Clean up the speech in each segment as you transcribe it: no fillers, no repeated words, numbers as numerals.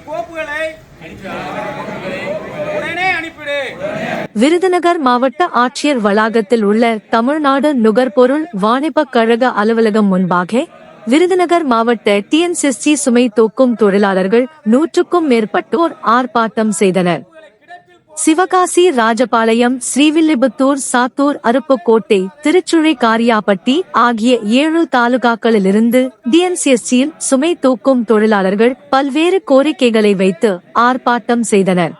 கோப்புகளை உடனே அனுப்பிடு. விருதுநகர் மாவட்ட ஆட்சியர் வளாகத்தில் உள்ள தமிழ்நாடு நுகர்பொருள் வாணிபக் கழக அலுவலகம் முன்பாக விருதுநகர் மாவட்ட TNCST சுமை தூக்கும் தொழிலாளர்கள் 100க்கும் மேற்பட்டோர் ஆர்ப்பாட்டம் செய்தனர். சிவகாசி, ராஜபாளையம், ஸ்ரீவில்லிபுத்தூர், சாத்தூர், அருப்புக்கோட்டை, திருச்சுழி, காரியாபட்டி ஆகிய 7 தாலுகாக்களிலிருந்து TNCSTயில் சுமை தூக்கும் தொழிலாளர்கள் பல்வேறு கோரிக்கைகளை வைத்து ஆர்ப்பாட்டம் செய்தனர்.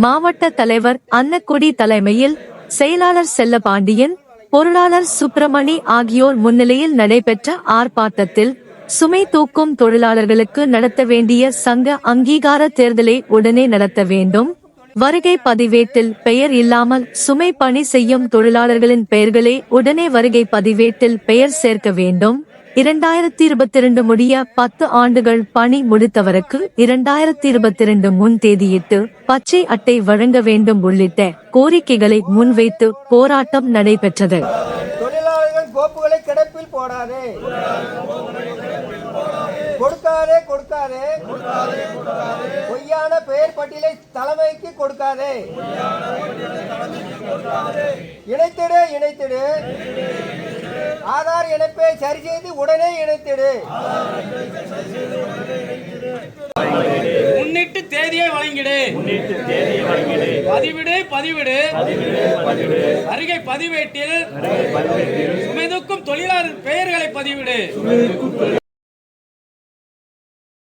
மாவட்ட தலைவர் அன்னக்குடி தலைமையில் செயலாளர் செல்லபாண்டியன், பொருளாளர் சுப்பிரமணி ஆகியோர் முன்னிலையில் நடைபெற்ற ஆர்ப்பாட்டத்தில் சுமை தூக்கும் தொழிலாளர்களுக்கு நடத்த வேண்டிய சங்க அங்கீகார தேர்தலை உடனே நடத்த வேண்டும், வருகை பதிவேட்டில் பெயர் இல்லாமல் சுமை பணி செய்யும் தொழிலாளர்களின் பெயர்களை உடனே வருகை பதிவேட்டில் பெயர் சேர்க்க வேண்டும், 2022 முடிய 10 ஆண்டுகள் பணி முடித்தவருக்கு 2022 முன் தேதியிட்டு பச்சை அட்டை வழங்க வேண்டும் உள்ளிட்ட கோரிக்கைகளை முன்வைத்து போராட்டம் நடைபெற்றது. தொழிலாளர்கள் கோப்புகளை கிடப்பில் போடாதே, கொடுக்காதே கொடுக்காதே, பொய்யான பெயர் பட்டியலை தலைமைக்கு கொடுக்காதே, இணைத்திடு இணைத்திடு, ஆதார் இணைப்பை சரி செய்து உடனே இணைத்திடு, முன்னிட்டு தேதியை வழங்கிடு, பதிவிடு பதிவிடு, வருகை பதிவேட்டில் சுமை தூக்கும் தொழிலாளர் பெயர்களை பதிவிடு.